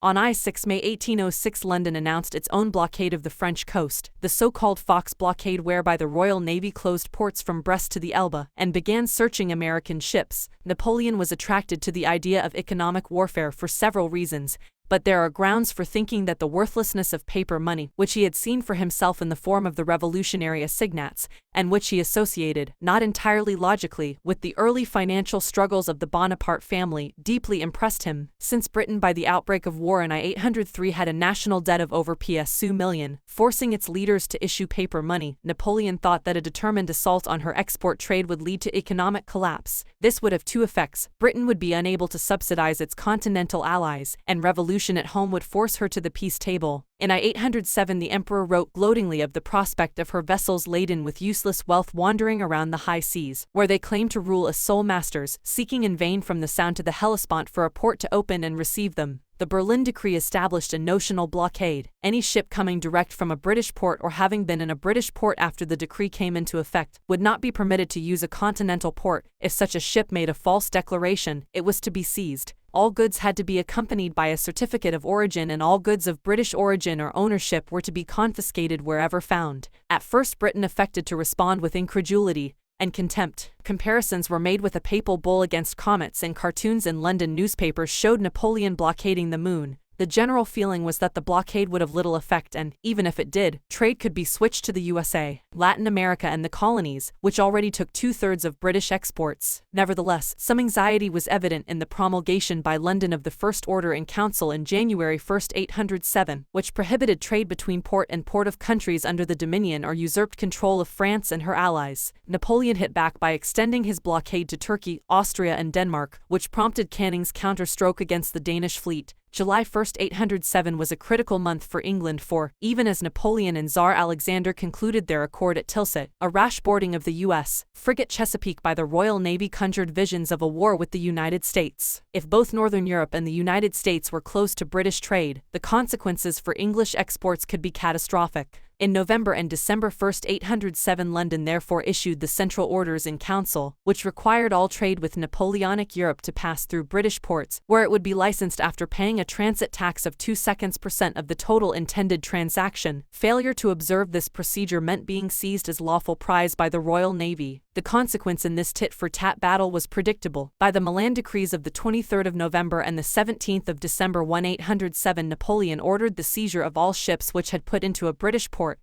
On I-6 May 1806 London announced its own blockade of the French coast, the so-called Fox blockade, whereby the Royal Navy closed ports from Brest to the Elbe and began searching American ships. Napoleon was attracted to the idea of economic warfare for several reasons, but there are grounds for thinking that the worthlessness of paper money, which he had seen for himself in the form of the revolutionary assignats, and which he associated, not entirely logically, with the early financial struggles of the Bonaparte family, deeply impressed him. Since Britain by the outbreak of war in I-803 had a national debt of over ps2 million, forcing its leaders to issue paper money, Napoleon thought that a determined assault on her export trade would lead to economic collapse. This would have two effects: Britain would be unable to subsidize its continental allies, and revolution at home would force her to the peace table. In I-807 the emperor wrote gloatingly of the prospect of her vessels laden with useless wealth wandering around the high seas, where they claimed to rule as sole masters, seeking in vain from the Sound to the Hellespont for a port to open and receive them. The Berlin Decree established a notional blockade. Any ship coming direct from a British port or having been in a British port after the decree came into effect would not be permitted to use a continental port. If such a ship made a false declaration, it was to be seized. All goods had to be accompanied by a certificate of origin, and all goods of British origin or ownership were to be confiscated wherever found. At first Britain affected to respond with incredulity and contempt. Comparisons were made with a papal bull against comets, and cartoons in London newspapers showed Napoleon blockading the moon. The general feeling was that the blockade would have little effect, and, even if it did, trade could be switched to the USA, Latin America and the colonies, which already took 2/3 of British exports. Nevertheless, some anxiety was evident in the promulgation by London of the First Order in Council in January 1, 807, which prohibited trade between port and port of countries under the dominion or usurped control of France and her allies. Napoleon hit back by extending his blockade to Turkey, Austria and Denmark, which prompted Canning's counterstroke against the Danish fleet. July 1, 807 was a critical month for England, for, even as Napoleon and Tsar Alexander concluded their accord at Tilsit, a rash boarding of the U.S. frigate Chesapeake by the Royal Navy conjured visions of a war with the United States. If both Northern Europe and the United States were closed to British trade, the consequences for English exports could be catastrophic. In November and December 1, 807 London therefore issued the Central Orders in Council, which required all trade with Napoleonic Europe to pass through British ports, where it would be licensed after paying a transit tax of 2/2% of the total intended transaction. Failure to observe this procedure meant being seized as lawful prize by the Royal Navy. The consequence in this tit-for-tat battle was predictable. By the Milan decrees of the 23rd of November and the 17th of December 1807 Napoleon ordered the seizure of all ships which had put into a British port,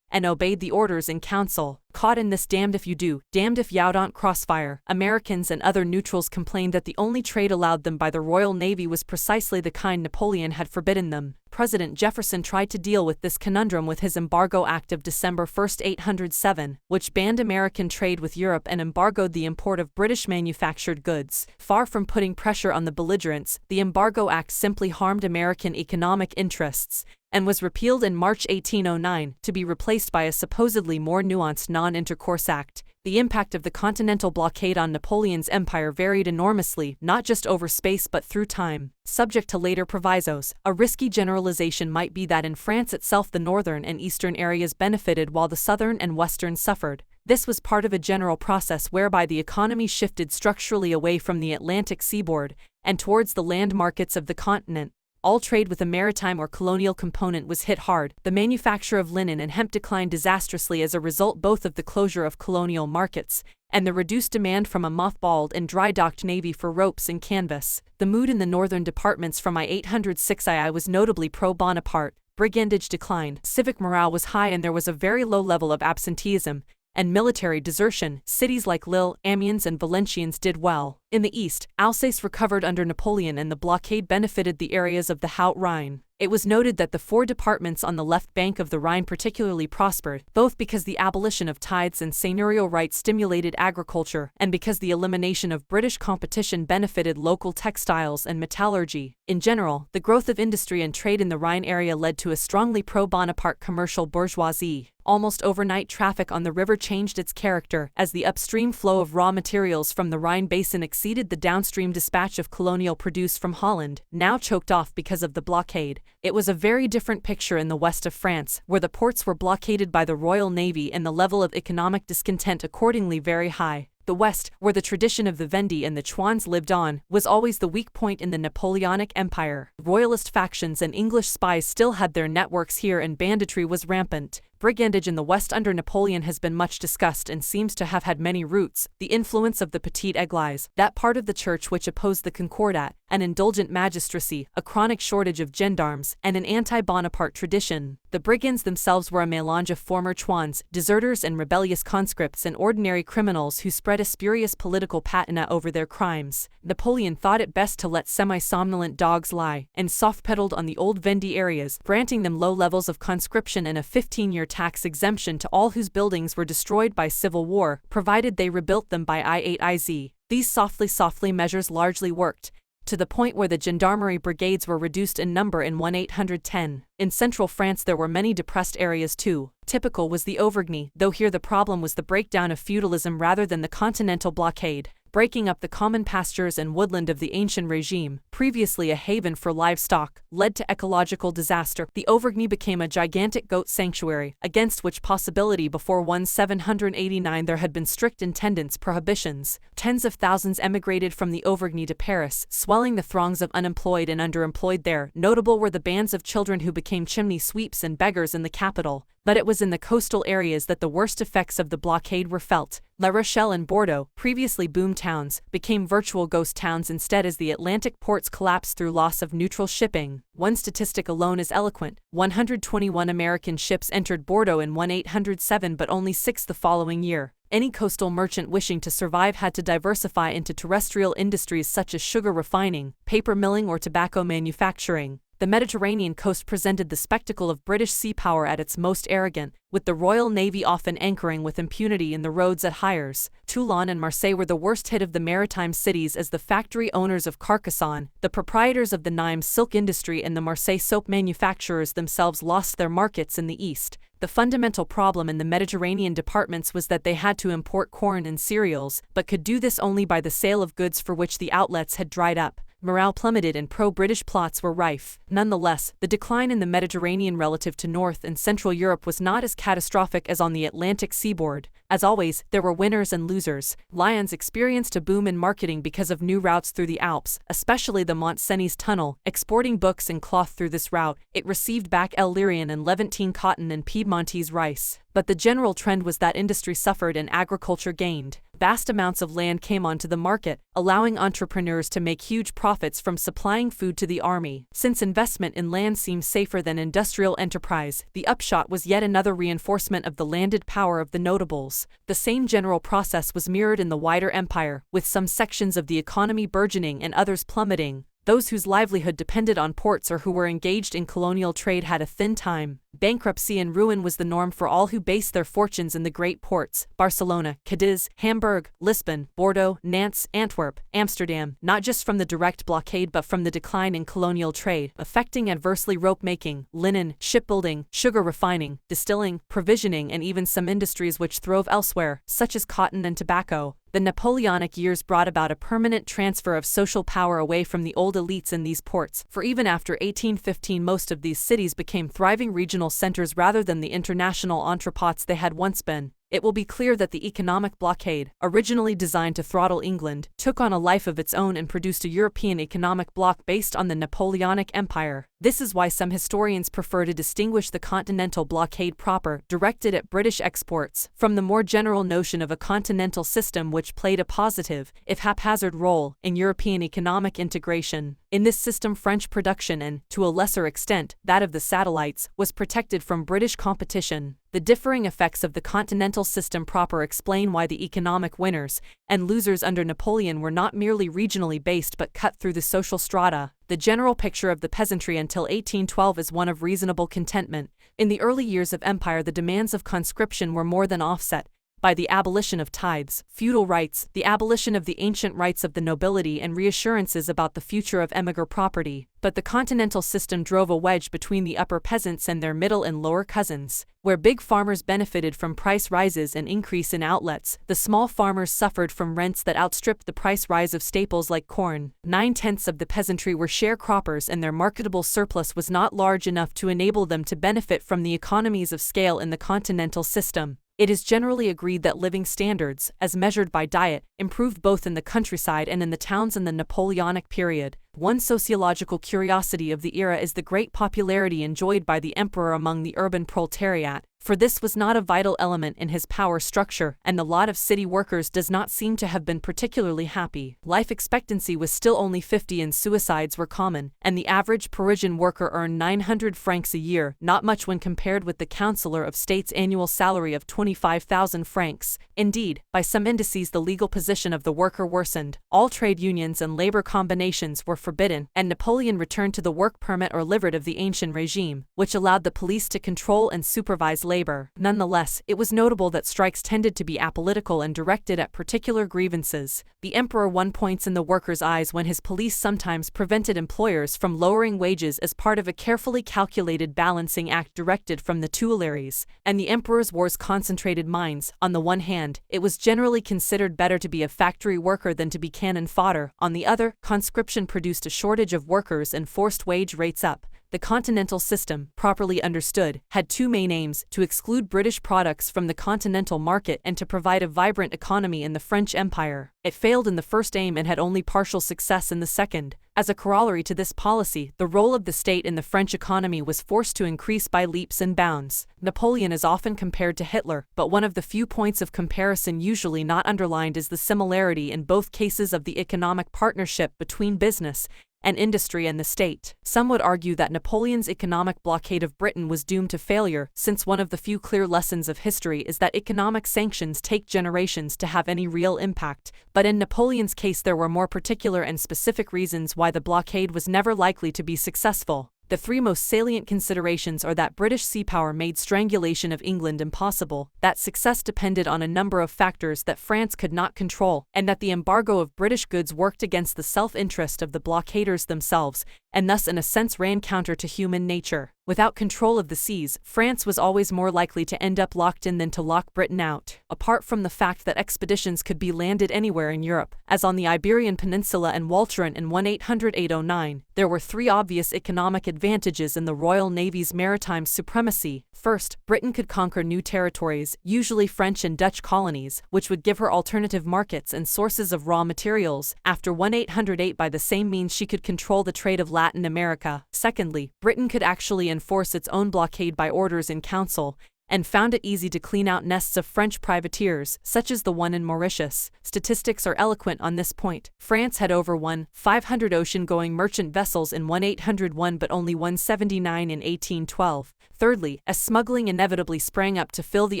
and obeyed the orders in council. Caught in this damned if you do, damned if you don't crossfire, Americans and other neutrals complained that the only trade allowed them by the Royal Navy was precisely the kind Napoleon had forbidden them. President Jefferson tried to deal with this conundrum with his Embargo Act of December 1, 807, which banned American trade with Europe and embargoed the import of British manufactured goods. Far from putting pressure on the belligerents, the Embargo Act simply harmed American economic interests, and was repealed in March 1809, to be replaced by a supposedly more nuanced Non-Intercourse Act. The impact of the continental blockade on Napoleon's empire varied enormously, not just over space but through time. Subject to later provisos, a risky generalization might be that in France itself the northern and eastern areas benefited while the southern and western suffered. This was part of a general process whereby the economy shifted structurally away from the Atlantic seaboard and towards the land markets of the continent. All trade with a maritime or colonial component was hit hard. The manufacture of linen and hemp declined disastrously as a result both of the closure of colonial markets and the reduced demand from a mothballed and dry-docked navy for ropes and canvas. The mood in the northern departments from I-806 II was notably pro-Bonaparte. Brigandage declined, civic morale was high, and there was a very low level of absenteeism and military desertion. Cities like Lille, Amiens and Valenciennes did well. In the east, Alsace recovered under Napoleon, and the blockade benefited the areas of the Haute-Rhine. It was noted that the 4 departments on the left bank of the Rhine particularly prospered, both because the abolition of tithes and seigneurial rights stimulated agriculture, and because the elimination of British competition benefited local textiles and metallurgy. In general, the growth of industry and trade in the Rhine area led to a strongly pro-Bonaparte commercial bourgeoisie. Almost overnight, traffic on the river changed its character, as the upstream flow of raw materials from the Rhine basin exceeded the downstream dispatch of colonial produce from Holland, now choked off because of the blockade. It was a very different picture in the west of France, where the ports were blockaded by the Royal Navy and the level of economic discontent accordingly very high. The West, where the tradition of the Vendée and the Chouans lived on, was always the weak point in the Napoleonic Empire. Royalist factions and English spies still had their networks here, and banditry was rampant. Brigandage in the West under Napoleon has been much discussed and seems to have had many roots: the influence of the Petite Église, that part of the church which opposed the Concordat, an indulgent magistracy, a chronic shortage of gendarmes, and an anti-Bonaparte tradition. The brigands themselves were a mélange of former Chouans, deserters and rebellious conscripts, and ordinary criminals who spread a spurious political patina over their crimes. Napoleon thought it best to let semi-somnolent dogs lie, and soft-pedaled on the old Vendée areas, granting them low levels of conscription and a 15-year tax exemption to all whose buildings were destroyed by civil war, provided they rebuilt them by I8IZ. These softly measures largely worked, to the point where the gendarmerie brigades were reduced in number in 1810. In central France there were many depressed areas too. Typical was the Auvergne, though here the problem was the breakdown of feudalism rather than the continental blockade, breaking up the common pastures and woodland of the ancient regime, previously a haven for livestock, led to ecological disaster. The Auvergne became a gigantic goat sanctuary, against which possibility before 1789 there had been strict intendance prohibitions. Tens of thousands emigrated from the Auvergne to Paris, swelling the throngs of unemployed and underemployed there. Notable were the bands of children who became chimney sweeps and beggars in the capital. But it was in the coastal areas that the worst effects of the blockade were felt. La Rochelle and Bordeaux, previously boom towns, became virtual ghost towns instead as the Atlantic ports collapsed through loss of neutral shipping. One statistic alone is eloquent: 121 American ships entered Bordeaux in 1807 but only 6 the following year. Any coastal merchant wishing to survive had to diversify into terrestrial industries such as sugar refining, paper milling or tobacco manufacturing. The Mediterranean coast presented the spectacle of British sea power at its most arrogant, with the Royal Navy often anchoring with impunity in the roads at Hyères. Toulon and Marseille were the worst hit of the maritime cities as the factory owners of Carcassonne, the proprietors of the Nîmes silk industry and the Marseille soap manufacturers themselves lost their markets in the east. The fundamental problem in the Mediterranean departments was that they had to import corn and cereals, but could do this only by the sale of goods for which the outlets had dried up. Morale plummeted and pro-British plots were rife. Nonetheless, the decline in the Mediterranean relative to North and Central Europe was not as catastrophic as on the Atlantic seaboard. As always, there were winners and losers. Lyons experienced a boom in marketing because of new routes through the Alps, especially the Mont Cenis tunnel, exporting books and cloth through this route. It received back Illyrian and Levantine cotton and Piedmontese rice. But the general trend was that industry suffered and agriculture gained. Vast amounts of land came onto the market, allowing entrepreneurs to make huge profits from supplying food to the army. Since investment in land seemed safer than industrial enterprise, the upshot was yet another reinforcement of the landed power of the notables. The same general process was mirrored in the wider empire, with some sections of the economy burgeoning and others plummeting. Those whose livelihood depended on ports or who were engaged in colonial trade had a thin time. Bankruptcy and ruin was the norm for all who based their fortunes in the great ports: Barcelona, Cadiz, Hamburg, Lisbon, Bordeaux, Nantes, Antwerp, Amsterdam, not just from the direct blockade but from the decline in colonial trade, affecting adversely rope-making, linen, shipbuilding, sugar refining, distilling, provisioning and even some industries which throve elsewhere, such as cotton and tobacco. The Napoleonic years brought about a permanent transfer of social power away from the old elites in these ports, for even after 1815 most of these cities became thriving regional centers rather than the international entrepôts they had once been. It will be clear that the economic blockade, originally designed to throttle England, took on a life of its own and produced a European economic bloc based on the Napoleonic Empire. This is why some historians prefer to distinguish the continental blockade proper, directed at British exports, from the more general notion of a continental system which played a positive, if haphazard role, in European economic integration. In this system French production and, to a lesser extent, that of the satellites, was protected from British competition. The differing effects of the continental system proper explain why the economic winners and losers under Napoleon were not merely regionally based but cut through the social strata. The general picture of the peasantry until 1812 is one of reasonable contentment. In the early years of empire the demands of conscription were more than offset by the abolition of tithes, feudal rights, the abolition of the ancient rights of the nobility and reassurances about the future of emigre property. But the continental system drove a wedge between the upper peasants and their middle and lower cousins. Where big farmers benefited from price rises and increase in outlets, the small farmers suffered from rents that outstripped the price rise of staples like corn. 9/10 of the peasantry were sharecroppers and their marketable surplus was not large enough to enable them to benefit from the economies of scale in the continental system. It is generally agreed that living standards, as measured by diet, improved both in the countryside and in the towns in the Napoleonic period. One sociological curiosity of the era is the great popularity enjoyed by the emperor among the urban proletariat, for this was not a vital element in his power structure, and the lot of city workers does not seem to have been particularly happy. Life expectancy was still only 50 and suicides were common, and the average Parisian worker earned 900 francs a year, not much when compared with the Councillor of State's annual salary of 25,000 francs. Indeed, by some indices the legal position of the worker worsened. All trade unions and labor combinations were forbidden, and Napoleon returned to the work permit or livret of the ancient regime, which allowed the police to control and supervise labor. Nonetheless, it was notable that strikes tended to be apolitical and directed at particular grievances. The emperor won points in the workers' eyes when his police sometimes prevented employers from lowering wages as part of a carefully calculated balancing act directed from the Tuileries, and the emperor's wars concentrated minds. On the one hand, it was generally considered better to be a factory worker than to be cannon fodder. On the other, conscription produced a shortage of workers and forced wage rates up. The continental system, properly understood, had two main aims: to exclude British products from the continental market and to provide a vibrant economy in the French Empire. It failed in the first aim and had only partial success in the second. As a corollary to this policy, the role of the state in the French economy was forced to increase by leaps and bounds. Napoleon is often compared to Hitler, but one of the few points of comparison usually not underlined is the similarity in both cases of the economic partnership between business and industry and the state. Some would argue that Napoleon's economic blockade of Britain was doomed to failure, since one of the few clear lessons of history is that economic sanctions take generations to have any real impact. But in Napoleon's case there were more particular and specific reasons why the blockade was never likely to be successful. The three most salient considerations are that British sea power made strangulation of England impossible, that success depended on a number of factors that France could not control, and that the embargo of British goods worked against the self-interest of the blockaders themselves, and thus in a sense ran counter to human nature. Without control of the seas, France was always more likely to end up locked in than to lock Britain out. Apart from the fact that expeditions could be landed anywhere in Europe, as on the Iberian Peninsula and Walcheren in 1808-09, there were three obvious economic advantages in the Royal Navy's maritime supremacy. First, Britain could conquer new territories, usually French and Dutch colonies, which would give her alternative markets and sources of raw materials. After 1808, by the same means she could control the trade of Latin America. Secondly, Britain could actually enforce its own blockade by orders in council, and found it easy to clean out nests of French privateers, such as the one in Mauritius. Statistics are eloquent on this point. France had over 1,500 ocean-going merchant vessels in 1801 but only 179 in 1812. Thirdly, as smuggling inevitably sprang up to fill the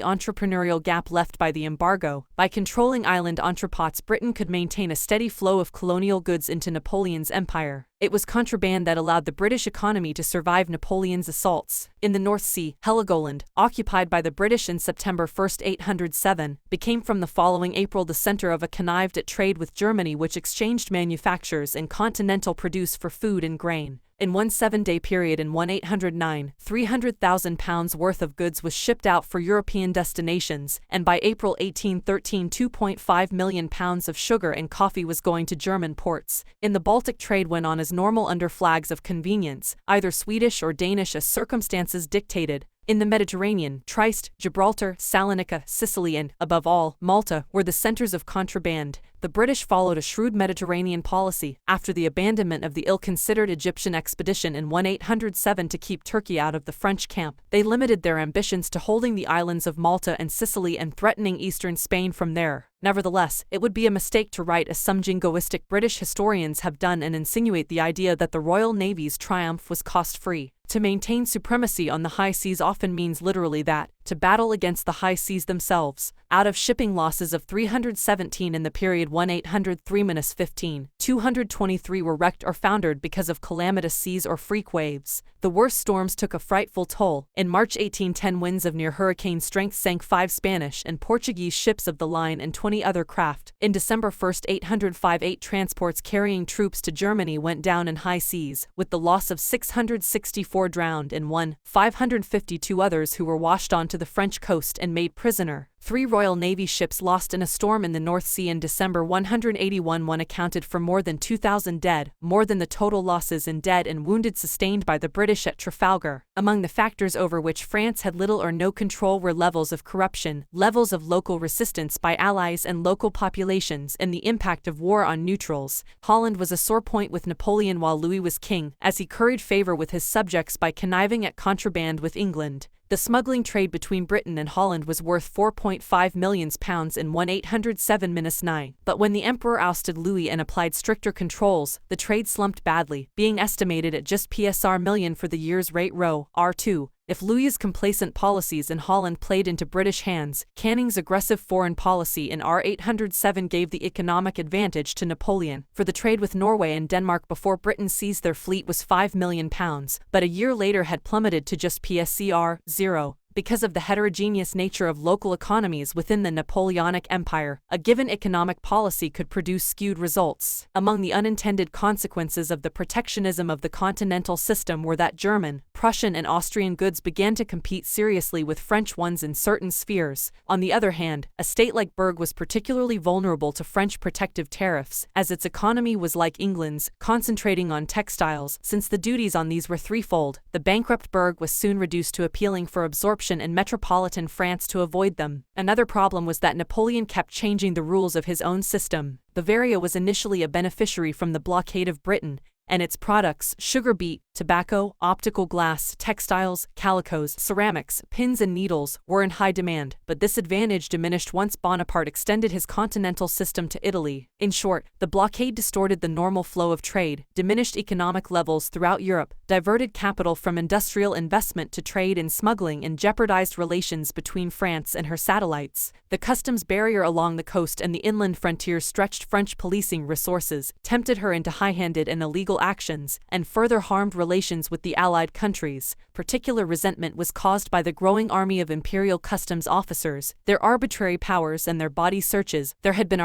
entrepreneurial gap left by the embargo, by controlling island entrepots Britain could maintain a steady flow of colonial goods into Napoleon's empire. It was contraband that allowed the British economy to survive Napoleon's assaults. In the North Sea, Heligoland, occupied by the British in September 1, 1807, became from the following April the center of a connived-at trade with Germany which exchanged manufactures and continental produce for food and grain. In one 7-day period in 1809, £300,000 worth of goods was shipped out for European destinations, and by April 1813 £2.5 million of sugar and coffee was going to German ports. In the Baltic trade went on as normal under flags of convenience, either Swedish or Danish as circumstances dictated. In the Mediterranean, Trieste, Gibraltar, Salonika, Sicily and, above all, Malta were the centers of contraband. The British followed a shrewd Mediterranean policy, after the abandonment of the ill-considered Egyptian expedition in 1807 to keep Turkey out of the French camp. They limited their ambitions to holding the islands of Malta and Sicily and threatening eastern Spain from there. Nevertheless, it would be a mistake to write as some jingoistic British historians have done and insinuate the idea that the Royal Navy's triumph was cost-free. To maintain supremacy on the high seas often means literally that, to battle against the high seas themselves. Out of shipping losses of 317 in the period 1803-15, 223 were wrecked or foundered because of calamitous seas or freak waves. The worst storms took a frightful toll. In March 1810 winds of near hurricane strength sank 5 Spanish and Portuguese ships of the line and 20 other craft. In December 1, 805 8 transports carrying troops to Germany went down in high seas, with the loss of 664 drowned and 552 others who were washed on to the French coast and made prisoner. 3 Royal Navy ships lost in a storm in the North Sea in December 181. One accounted for more than 2,000 dead, more than the total losses in dead and wounded sustained by the British at Trafalgar. Among the factors over which France had little or no control were levels of corruption, levels of local resistance by allies and local populations, and the impact of war on neutrals. Holland was a sore point with Napoleon while Louis was king, as he curried favor with his subjects by conniving at contraband with England. The smuggling trade between Britain and Holland was worth £4.5 million in 1807-9, but when the emperor ousted Louis and applied stricter controls, the trade slumped badly, being estimated at just PSR million for the year's rate row, R2. If Louis's complacent policies in Holland played into British hands, Canning's aggressive foreign policy in R807 gave the economic advantage to Napoleon, for the trade with Norway and Denmark before Britain seized their fleet was £5 million, but a year later had plummeted to just PSCR 0. Because of the heterogeneous nature of local economies within the Napoleonic Empire, a given economic policy could produce skewed results. Among the unintended consequences of the protectionism of the continental system were that German, Prussian and Austrian goods began to compete seriously with French ones in certain spheres. On the other hand, a state like Berg was particularly vulnerable to French protective tariffs, as its economy was like England's, concentrating on textiles. Since the duties on these were threefold, the bankrupt Berg was soon reduced to appealing for absorption in metropolitan France to avoid them. Another problem was that Napoleon kept changing the rules of his own system. Bavaria was initially a beneficiary from the blockade of Britain, and its products, sugar beet, tobacco, optical glass, textiles, calicos, ceramics, pins and needles, were in high demand, but this advantage diminished once Bonaparte extended his continental system to Italy. In short, the blockade distorted the normal flow of trade, diminished economic levels throughout Europe, diverted capital from industrial investment to trade and smuggling, and jeopardized relations between France and her satellites. The customs barrier along the coast and the inland frontiers stretched French policing resources, tempted her into high-handed and illegal actions, and further harmed relations with the Allied countries. Particular resentment was caused by the growing army of imperial customs officers, their arbitrary powers and their body searches. There had been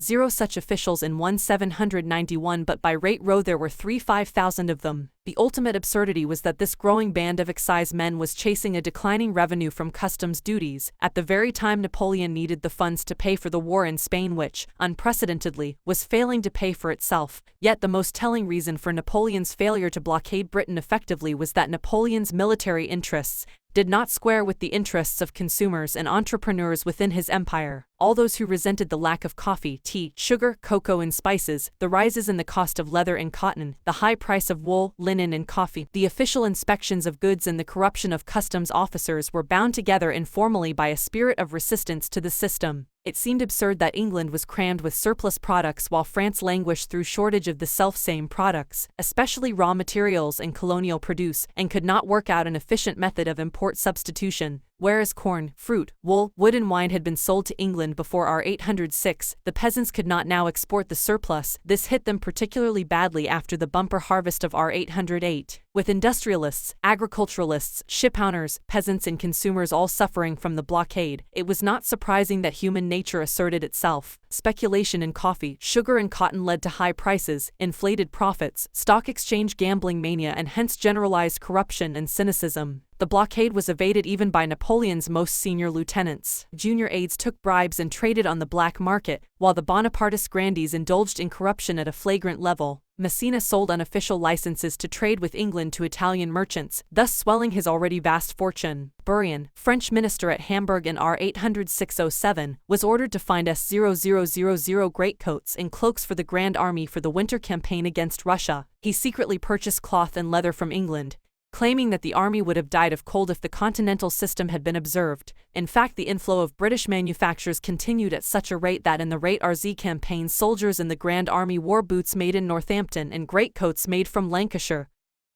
zero such officials in 1791, but by rate row there were 5,000 of them. The ultimate absurdity was that this growing band of excise men was chasing a declining revenue from customs duties, at the very time Napoleon needed the funds to pay for the war in Spain which, unprecedentedly, was failing to pay for itself. Yet the most telling reason for Napoleon's failure to blockade Britain effectively was that Napoleon's military interests did not square with the interests of consumers and entrepreneurs within his empire. All those who resented the lack of coffee, tea, sugar, cocoa and spices, the rises in the cost of leather and cotton, the high price of wool, linen and coffee, the official inspections of goods and the corruption of customs officers were bound together informally by a spirit of resistance to the system. It seemed absurd that England was crammed with surplus products while France languished through shortage of the self-same products, especially raw materials and colonial produce, and could not work out an efficient method of import substitution. Whereas corn, fruit, wool, wood and wine had been sold to England before R806, the peasants could not now export the surplus. This hit them particularly badly after the bumper harvest of R808. With industrialists, agriculturalists, shipowners, peasants and consumers all suffering from the blockade, it was not surprising that human nature asserted itself. Speculation in coffee, sugar and cotton led to high prices, inflated profits, stock exchange gambling mania and hence generalized corruption and cynicism. The blockade was evaded even by Napoleon's most senior lieutenants. Junior aides took bribes and traded on the black market, while the Bonapartist grandees indulged in corruption at a flagrant level. Massena sold unofficial licenses to trade with England to Italian merchants, thus swelling his already vast fortune. Burian, French minister at Hamburg in R806-07, was ordered to find S0000 greatcoats and cloaks for the Grand Army for the winter campaign against Russia. He secretly purchased cloth and leather from England, claiming that the army would have died of cold if the continental system had been observed. In fact, the inflow of British manufactures continued at such a rate that in the Rate RZ campaign soldiers in the Grand Army wore boots made in Northampton and greatcoats made from Lancashire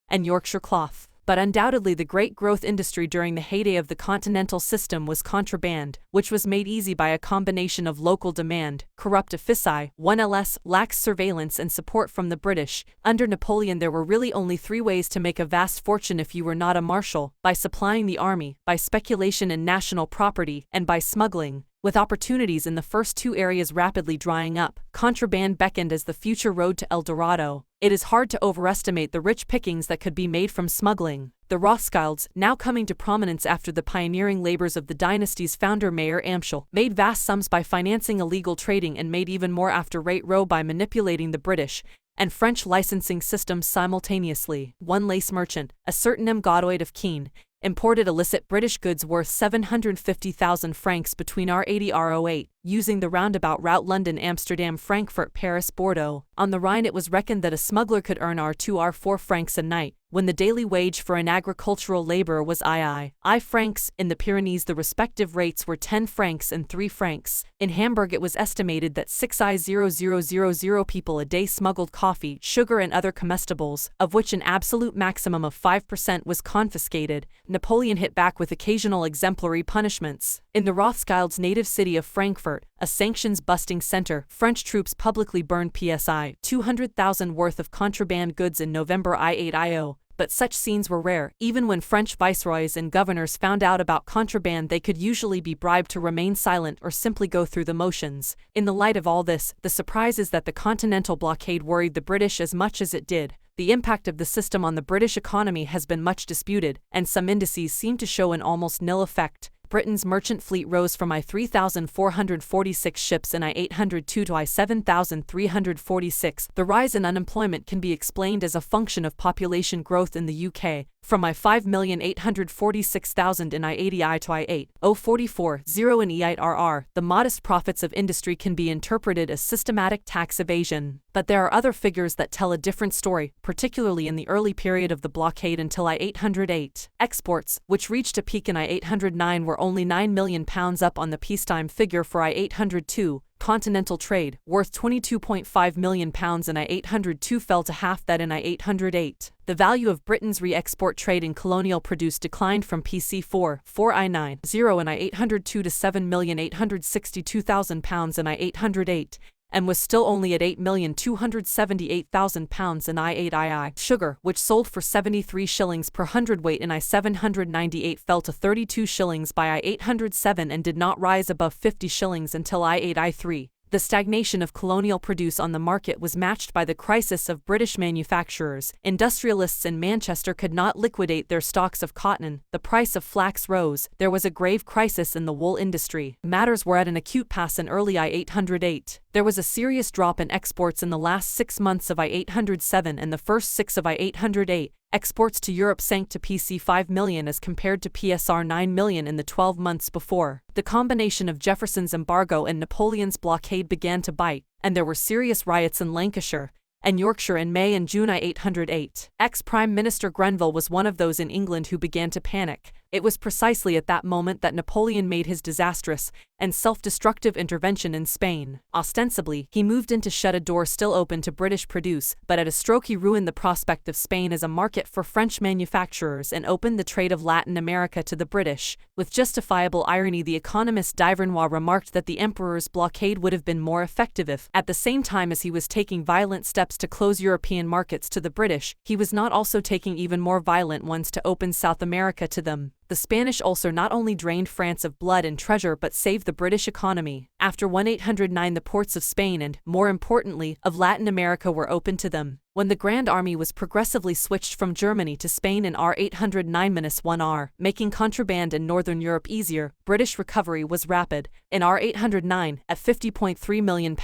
and Yorkshire cloth. But undoubtedly the great growth industry during the heyday of the continental system was contraband, which was made easy by a combination of local demand, corrupt officii, 1ls, lax surveillance and support from the British. Under Napoleon there were really only 3 ways to make a vast fortune if you were not a marshal: by supplying the army, by speculation in national property, and by smuggling. With opportunities in the first 2 areas rapidly drying up, contraband beckoned as the future road to El Dorado. It is hard to overestimate the rich pickings that could be made from smuggling. The Rothschilds, now coming to prominence after the pioneering labors of the dynasty's founder Mayer Amschel, made vast sums by financing illegal trading and made even more after Rate Roe by manipulating the British and French licensing systems simultaneously. One lace merchant, a certain M. Godoy of Keene, imported illicit British goods worth 750,000 francs between R80-R08, using the roundabout route London, Amsterdam, Frankfurt, Paris, Bordeaux. On the Rhine, it was reckoned that a smuggler could earn R2-R4 francs a night, when the daily wage for an agricultural laborer was I francs. In the Pyrenees, the respective rates were 10 francs and 3 francs. In Hamburg, it was estimated that 6,000 people a day smuggled coffee, sugar, and other comestibles, of which an absolute maximum of 5% was confiscated. Napoleon hit back with occasional exemplary punishments. In the Rothschilds' native city of Frankfurt, a sanctions-busting center, French troops publicly burned PSI 200,000 worth of contraband goods in November I-8-IO. But such scenes were rare. Even when French viceroys and governors found out about contraband, they could usually be bribed to remain silent or simply go through the motions. In the light of all this, the surprise is that the Continental blockade worried the British as much as it did. The impact of the system on the British economy has been much disputed, and some indices seem to show an almost nil effect. Britain's merchant fleet rose from I-3,446 ships in I-802 to I-7,346. The rise in unemployment can be explained as a function of population growth in the UK, from I-5,846,000 in I-80I to I-8,044,000 in E8RR. The modest profits of industry can be interpreted as systematic tax evasion. But there are other figures that tell a different story, particularly in the early period of the blockade until I-808. Exports, which reached a peak in I-809, were only £9 million up on the peacetime figure for I-802. Continental trade, worth £22.5 million in I-802, fell to half that in I-808. The value of Britain's re-export trade in colonial produce declined from PC4 I-90 in I-802 to £7,862,000 in I-808, and was still only at £8,278,000 in I-8II. Sugar, which sold for 73 shillings per hundredweight in I-798, fell to 32 shillings by I-807 and did not rise above 50 shillings until I-8I3. The stagnation of colonial produce on the market was matched by the crisis of British manufacturers. Industrialists in Manchester could not liquidate their stocks of cotton, the price of flax rose, there was a grave crisis in the wool industry. Matters were at an acute pass in early I-808. There was a serious drop in exports in the last 6 months of I-807 and the first 6 of I-808. Exports to Europe sank to PC 5 million as compared to PSR 9 million in the 12 months before. The combination of Jefferson's embargo and Napoleon's blockade began to bite, and there were serious riots in Lancashire and Yorkshire in May and June I-808. Ex-Prime Minister Grenville was one of those in England who began to panic. It was precisely at that moment that Napoleon made his disastrous and self-destructive intervention in Spain. Ostensibly, he moved in to shut a door still open to British produce, but at a stroke he ruined the prospect of Spain as a market for French manufacturers and opened the trade of Latin America to the British. With justifiable irony, the economist Divernois remarked that the emperor's blockade would have been more effective if, at the same time as he was taking violent steps to close European markets to the British, he was not also taking even more violent ones to open South America to them. The Spanish ulcer not only drained France of blood and treasure but saved the British economy. After 1809, the ports of Spain and, more importantly, of Latin America were open to them. When the Grand Army was progressively switched from Germany to Spain in R-809-1R, making contraband in Northern Europe easier, British recovery was rapid. In R-809, at £50.3 million,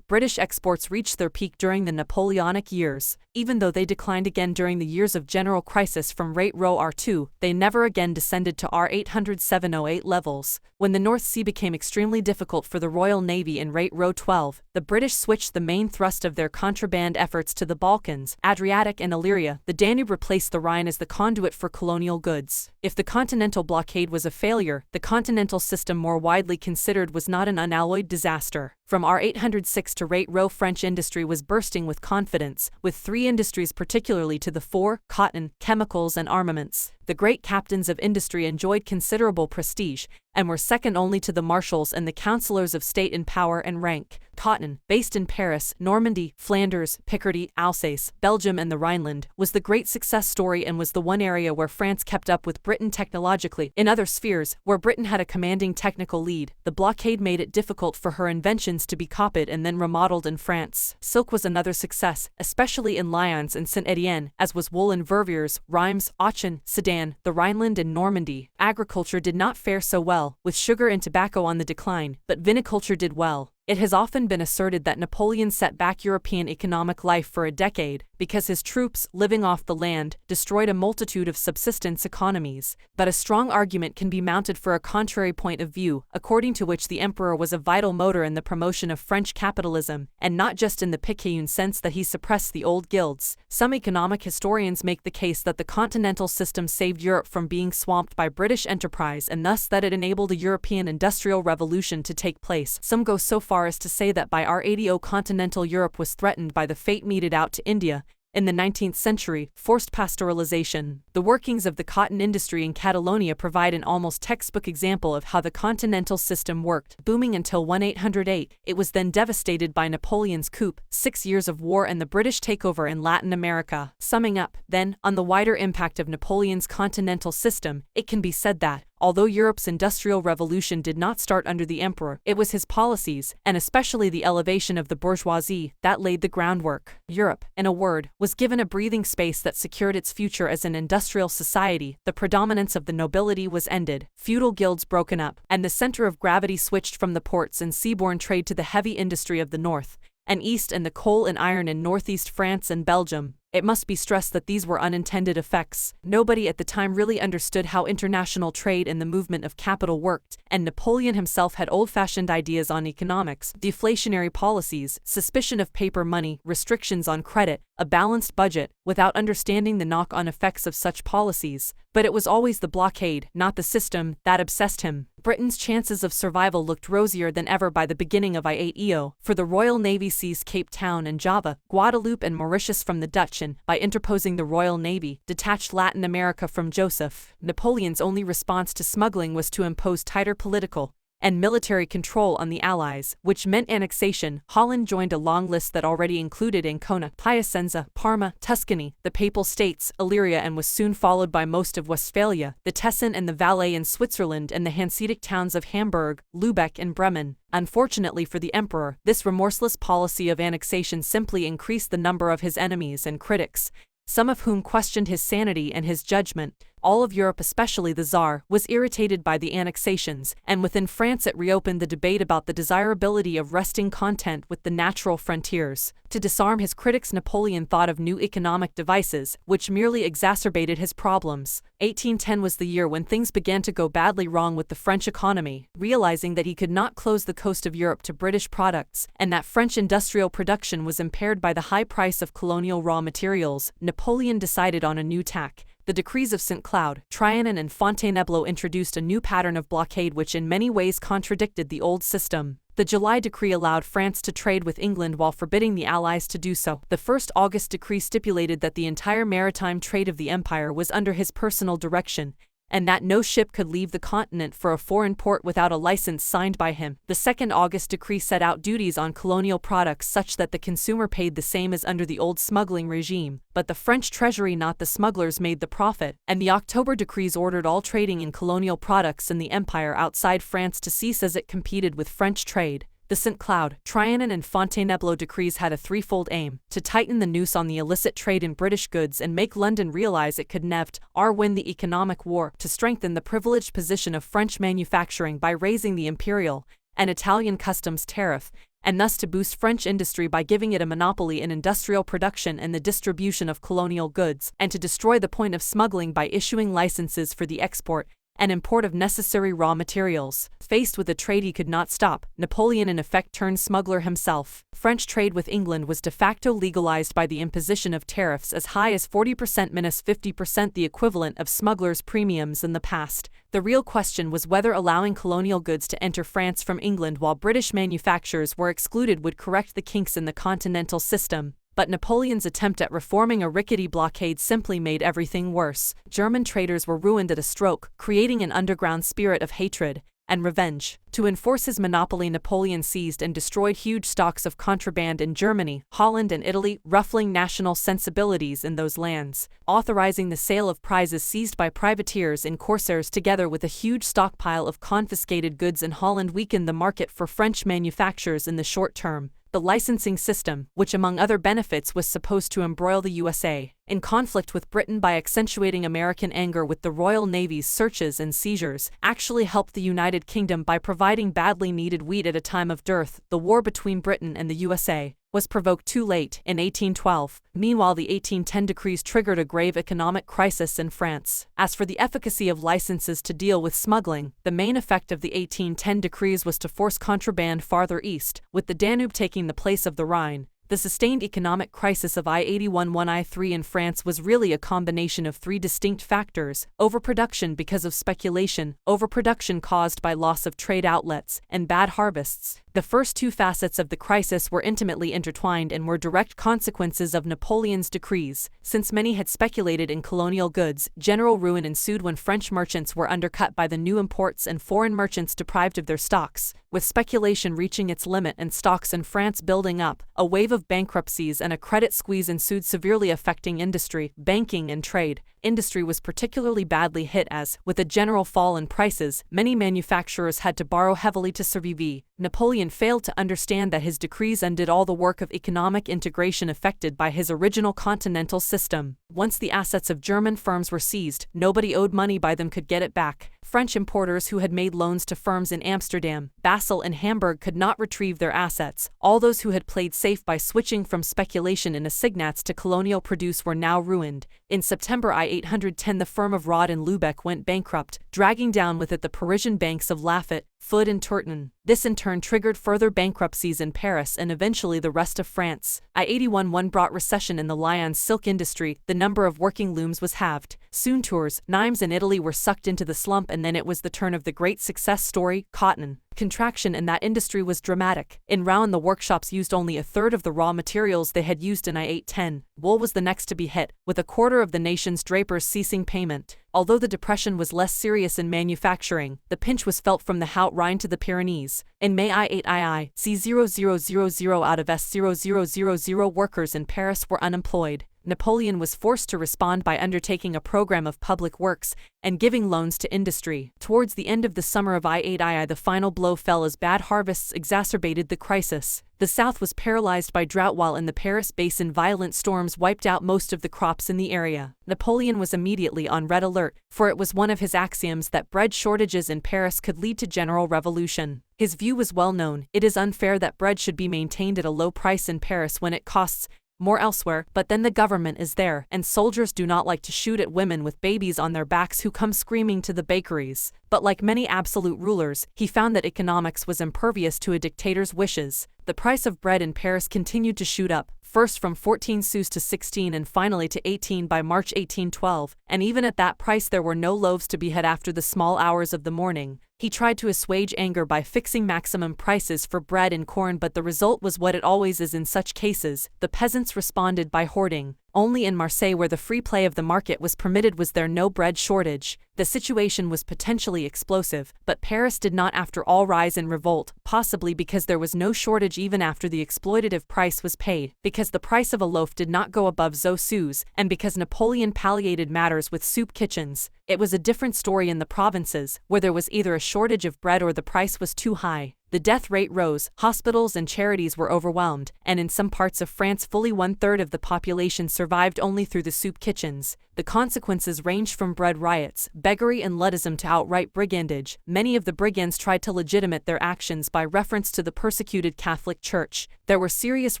British exports reached their peak during the Napoleonic years. Even though they declined again during the years of general crisis from Rate Roe R2, they never again descended to R-807-08 levels. When the North Sea became extremely difficult for the Royal Navy in Rate Roe 12, the British switched the main thrust of their contraband efforts to the Balkans, Adriatic and Illyria. The Danube replaced the Rhine as the conduit for colonial goods. If the Continental blockade was a failure, the Continental system, more widely considered, was not an unalloyed disaster. From R-806 to Rate Roe, French industry was bursting with confidence, with 3 industries particularly to the fore: cotton, chemicals and armaments. The great captains of industry enjoyed considerable prestige, and were second only to the marshals and the councillors of state in power and rank. Cotton, based in Paris, Normandy, Flanders, Picardy, Alsace, Belgium and the Rhineland, was the great success story and was the one area where France kept up with Britain technologically. In other spheres, where Britain had a commanding technical lead, the blockade made it difficult for her inventions to be copied and then remodeled in France. Silk was another success, especially in Lyons and Saint-Étienne, as was wool in Verviers, Reims, Aachen, Sedan, the Rhineland and Normandy. Agriculture did not fare so well, with sugar and tobacco on the decline, but viniculture did well. It has often been asserted that Napoleon set back European economic life for a decade, because his troops, living off the land, destroyed a multitude of subsistence economies. But a strong argument can be mounted for a contrary point of view, according to which the emperor was a vital motor in the promotion of French capitalism, and not just in the Picayune sense that he suppressed the old guilds. Some economic historians make the case that the continental system saved Europe from being swamped by British enterprise and thus that it enabled a European industrial revolution to take place. Some go so far as to say that by R80 continental Europe was threatened by the fate meted out to India. In the 19th century, forced pastoralization. The workings of the cotton industry in Catalonia provide an almost textbook example of how the continental system worked. Booming until 1808, it was then devastated by Napoleon's coup, 6 years of war and the British takeover in Latin America. Summing up, then, on the wider impact of Napoleon's continental system, it can be said that, although Europe's industrial revolution did not start under the emperor, it was his policies, and especially the elevation of the bourgeoisie, that laid the groundwork. Europe, in a word, was given a breathing space that secured its future as an industrial society. The predominance of the nobility was ended, feudal guilds broken up, and the center of gravity switched from the ports and seaborne trade to the heavy industry of the north and east and the coal and iron in northeast France and Belgium. It must be stressed that these were unintended effects. Nobody at the time really understood how international trade and the movement of capital worked, and Napoleon himself had old-fashioned ideas on economics, deflationary policies, suspicion of paper money, restrictions on credit, a balanced budget, without understanding the knock-on effects of such policies. But it was always the blockade, not the system, that obsessed him. Britain's chances of survival looked rosier than ever by the beginning of I-8EO, for the Royal Navy seized Cape Town and Java, Guadeloupe and Mauritius from the Dutch and, by interposing the Royal Navy, detached Latin America from Joseph. Napoleon's only response to smuggling was to impose tighter political and military control on the Allies, which meant annexation. Holland joined a long list that already included Ancona, Piacenza, Parma, Tuscany, the Papal States, Illyria, and was soon followed by most of Westphalia, the Tessin and the Valais in Switzerland, and the Hanseatic towns of Hamburg, Lübeck, and Bremen. Unfortunately for the emperor, this remorseless policy of annexation simply increased the number of his enemies and critics, some of whom questioned his sanity and his judgment. All of Europe, especially the Tsar, was irritated by the annexations, and within France it reopened the debate about the desirability of wresting content with the natural frontiers. To disarm his critics, Napoleon thought of new economic devices, which merely exacerbated his problems. 1810 was the year when things began to go badly wrong with the French economy. Realizing that he could not close the coast of Europe to British products, and that French industrial production was impaired by the high price of colonial raw materials, Napoleon decided on a new tack. The decrees of St. Cloud, Trianon and Fontainebleau introduced a new pattern of blockade which in many ways contradicted the old system. The July decree allowed France to trade with England while forbidding the Allies to do so. The 1st August decree stipulated that the entire maritime trade of the empire was under his personal direction, and that no ship could leave the continent for a foreign port without a license signed by him. The 2nd August decree set out duties on colonial products such that the consumer paid the same as under the old smuggling regime, but the French treasury, not the smugglers, made the profit, and the October decrees ordered all trading in colonial products in the empire outside France to cease as it competed with French trade. The St. Cloud, Trianon and Fontainebleau decrees had a threefold aim: to tighten the noose on the illicit trade in British goods and make London realize it could never win the economic war, to strengthen the privileged position of French manufacturing by raising the imperial and Italian customs tariff, and thus to boost French industry by giving it a monopoly in industrial production and the distribution of colonial goods, and to destroy the point of smuggling by issuing licenses for the export and import of necessary raw materials. Faced with a trade he could not stop, Napoleon in effect turned smuggler himself. French trade with England was de facto legalized by the imposition of tariffs as high as 40% minus 50%, the equivalent of smugglers' premiums in the past. The real question was whether allowing colonial goods to enter France from England while British manufacturers were excluded would correct the kinks in the continental system. But Napoleon's attempt at reforming a rickety blockade simply made everything worse. German traders were ruined at a stroke, creating an underground spirit of hatred, and revenge. To enforce his monopoly, Napoleon seized and destroyed huge stocks of contraband in Germany, Holland and Italy, ruffling national sensibilities in those lands, authorizing the sale of prizes seized by privateers and corsairs. Together with a huge stockpile of confiscated goods in Holland, weakened the market for French manufacturers in the short term. The licensing system, which among other benefits was supposed to embroil the USA in conflict with Britain by accentuating American anger with the Royal Navy's searches and seizures, actually helped the United Kingdom by providing badly needed wheat at a time of dearth. The war between Britain and the USA was provoked too late, in 1812. Meanwhile, the 1810 decrees triggered a grave economic crisis in France. As for the efficacy of licenses to deal with smuggling, the main effect of the 1810 decrees was to force contraband farther east, with the Danube taking the place of the Rhine. The sustained economic crisis of I-81-I-3 in France was really a combination of three distinct factors: overproduction because of speculation, overproduction caused by loss of trade outlets, and bad harvests. The first two facets of the crisis were intimately intertwined and were direct consequences of Napoleon's decrees. Since many had speculated in colonial goods, general ruin ensued when French merchants were undercut by the new imports and foreign merchants deprived of their stocks. With speculation reaching its limit and stocks in France building up, a wave of bankruptcies and a credit squeeze ensued, severely affecting industry, banking, and trade. Industry was particularly badly hit as, with a general fall in prices, many manufacturers had to borrow heavily to survive. Napoleon failed to understand that his decrees undid all the work of economic integration effected by his original continental system. Once the assets of German firms were seized, nobody owed money by them could get it back. French importers who had made loans to firms in Amsterdam, Basel, and Hamburg could not retrieve their assets. All those who had played safe by switching from speculation in assignats to colonial produce were now ruined. In September I-810, the firm of Rod and Lubeck went bankrupt, dragging down with it the Parisian banks of Lafayette, Food, and Tourton. This in turn triggered further bankruptcies in Paris and eventually the rest of France. I-81 brought recession in the Lyons silk industry. The number of working looms was halved. Soon Tours, Nimes, and Italy were sucked into the slump, and then it was the turn of the great success story, cotton. Contraction in that industry was dramatic. In Rouen, the workshops used only a third of the raw materials they had used in I-810. Wool was the next to be hit, with a quarter of the nation's drapers ceasing payment. Although the depression was less serious in manufacturing, the pinch was felt from the Haute Rhine to the Pyrenees. In May I-8II, C0000 out of S0000 workers in Paris were unemployed. Napoleon was forced to respond by undertaking a program of public works and giving loans to industry. Towards the end of the summer of I-8II, the final blow fell as bad harvests exacerbated the crisis. The south was paralyzed by drought, while in the Paris basin violent storms wiped out most of the crops in the area. Napoleon was immediately on red alert, for it was one of his axioms that bread shortages in Paris could lead to general revolution. His view was well known: it is unfair that bread should be maintained at a low price in Paris when it costs more elsewhere, but then the government is there, and soldiers do not like to shoot at women with babies on their backs who come screaming to the bakeries. But like many absolute rulers, he found that economics was impervious to a dictator's wishes. The price of bread in Paris continued to shoot up, first from 14 sous to 16 and finally to 18 by March 1812, and even at that price there were no loaves to be had after the small hours of the morning. He tried to assuage anger by fixing maximum prices for bread and corn, but the result was what it always is in such cases: the peasants responded by hoarding. Only in Marseille, where the free play of the market was permitted, was there no bread shortage. The situation was potentially explosive, but Paris did not after all rise in revolt, possibly because there was no shortage even after the exploitative price was paid, because the price of a loaf did not go above 0 sous, and because Napoleon palliated matters with soup kitchens. It was a different story in the provinces, where there was either a shortage of bread or the price was too high. The death rate rose, hospitals and charities were overwhelmed, and in some parts of France fully 1/3 of the population survived only through the soup kitchens. The consequences ranged from bread riots, beggary, and Luddism to outright brigandage. Many of the brigands tried to legitimate their actions by reference to the persecuted Catholic Church. There were serious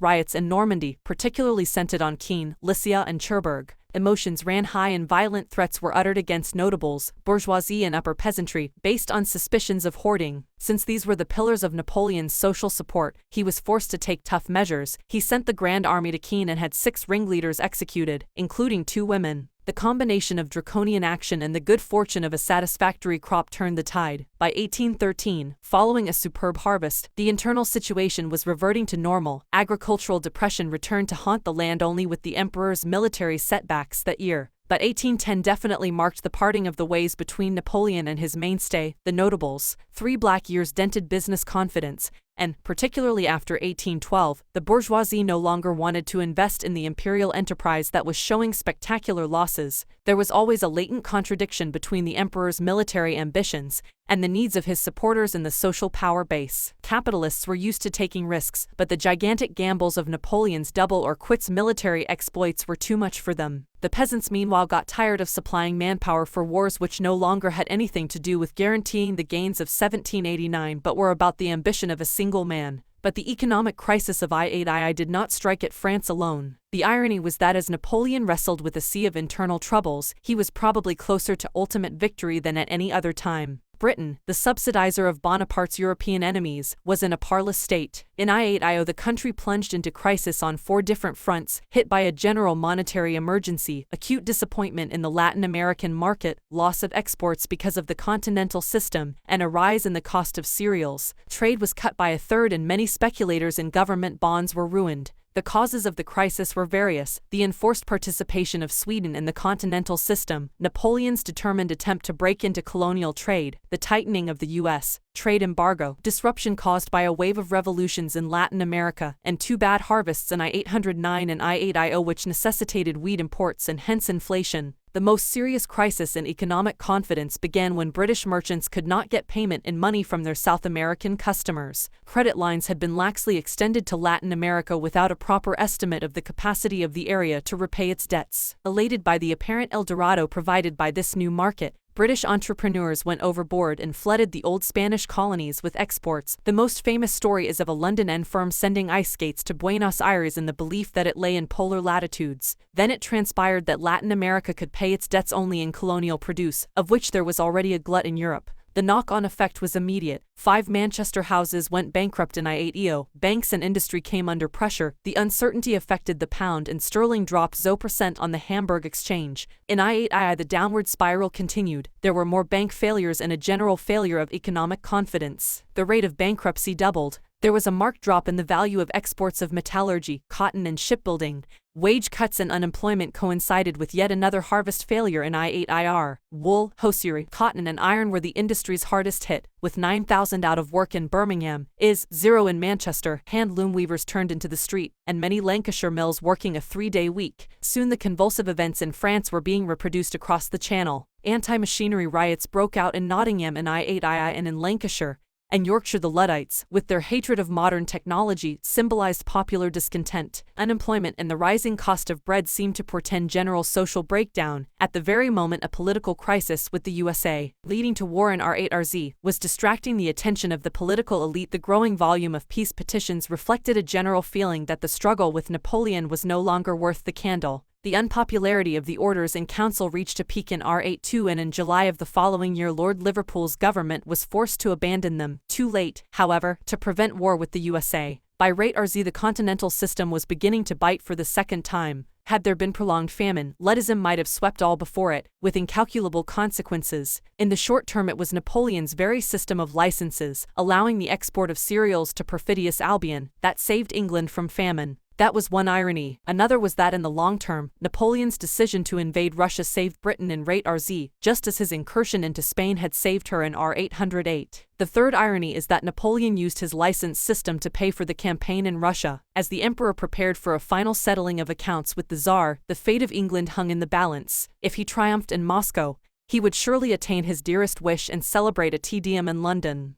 riots in Normandy, particularly centered on Caen, Lycia, and Cherbourg. Emotions ran high and violent threats were uttered against notables, bourgeoisie, and upper peasantry, based on suspicions of hoarding. Since these were the pillars of Napoleon's social support, he was forced to take tough measures. He sent the Grand Army to Caen and had 6 ringleaders executed, including 2 women. The combination of draconian action and the good fortune of a satisfactory crop turned the tide. By 1813, following a superb harvest, the internal situation was reverting to normal. Agricultural depression returned to haunt the land only with the emperor's military setbacks that year. But 1810 definitely marked the parting of the ways between Napoleon and his mainstay, the notables. 3 black years dented business confidence, and, particularly after 1812, the bourgeoisie no longer wanted to invest in the imperial enterprise that was showing spectacular losses. There was always a latent contradiction between the emperor's military ambitions and the needs of his supporters in the social power base. Capitalists were used to taking risks, but the gigantic gambles of Napoleon's double-or-quits military exploits were too much for them. The peasants meanwhile got tired of supplying manpower for wars which no longer had anything to do with guaranteeing the gains of 1789 but were about the ambition of a single man. But the economic crisis of 1812 did not strike at France alone. The irony was that as Napoleon wrestled with a sea of internal troubles, he was probably closer to ultimate victory than at any other time. Britain, the subsidizer of Bonaparte's European enemies, was in a parlous state. In 1812 the country plunged into crisis on 4 different fronts, hit by a general monetary emergency, acute disappointment in the Latin American market, loss of exports because of the continental system, and a rise in the cost of cereals. Trade was cut by 1/3 and many speculators in government bonds were ruined. The causes of the crisis were various: the enforced participation of Sweden in the continental system, Napoleon's determined attempt to break into colonial trade, the tightening of the U.S. trade embargo, disruption caused by a wave of revolutions in Latin America, and 2 bad harvests in 1809 and 1810 which necessitated wheat imports and hence inflation. The most serious crisis in economic confidence began when British merchants could not get payment in money from their South American customers. Credit lines had been laxly extended to Latin America without a proper estimate of the capacity of the area to repay its debts. Elated by the apparent El Dorado provided by this new market, British entrepreneurs went overboard and flooded the old Spanish colonies with exports. The most famous story is of a London firm sending ice skates to Buenos Aires in the belief that it lay in polar latitudes. Then it transpired that Latin America could pay its debts only in colonial produce, of which there was already a glut in Europe. The knock-on effect was immediate. 5 Manchester houses went bankrupt in 1810. Banks and industry came under pressure. The uncertainty affected the pound and sterling dropped 0% on the Hamburg exchange. In 1810 the downward spiral continued. There were more bank failures and a general failure of economic confidence. The rate of bankruptcy doubled. There was a marked drop in the value of exports of metallurgy, cotton and shipbuilding. Wage cuts and unemployment coincided with yet another harvest failure in 1810. Wool, hosiery, cotton and iron were the industries hardest hit, with 9,000 out of work in Birmingham, 0 in Manchester. Hand-loom weavers turned into the street, and many Lancashire mills working a 3-day week. Soon the convulsive events in France were being reproduced across the Channel. Anti-machinery riots broke out in Nottingham in 1810 and in Lancashire and Yorkshire. The Luddites, with their hatred of modern technology, symbolized popular discontent. Unemployment and the rising cost of bread seemed to portend general social breakdown, at the very moment a political crisis with the USA, leading to war in R8RZ, was distracting the attention of the political elite. The growing volume of peace petitions reflected a general feeling that the struggle with Napoleon was no longer worth the candle. The unpopularity of the orders in council reached a peak in R812 and in July of the following year Lord Liverpool's government was forced to abandon them, too late, however, to prevent war with the USA. By R8RZ the continental system was beginning to bite for the second time. Had there been prolonged famine, Luddism might have swept all before it, with incalculable consequences. In the short term it was Napoleon's very system of licenses, allowing the export of cereals to perfidious Albion, that saved England from famine. That was one irony. Another was that in the long term, Napoleon's decision to invade Russia saved Britain in R8RZ, just as his incursion into Spain had saved her in R808. The third irony is that Napoleon used his license system to pay for the campaign in Russia. As the emperor prepared for a final settling of accounts with the Tsar, the fate of England hung in the balance. If he triumphed in Moscow, he would surely attain his dearest wish and celebrate a Te Deum in London.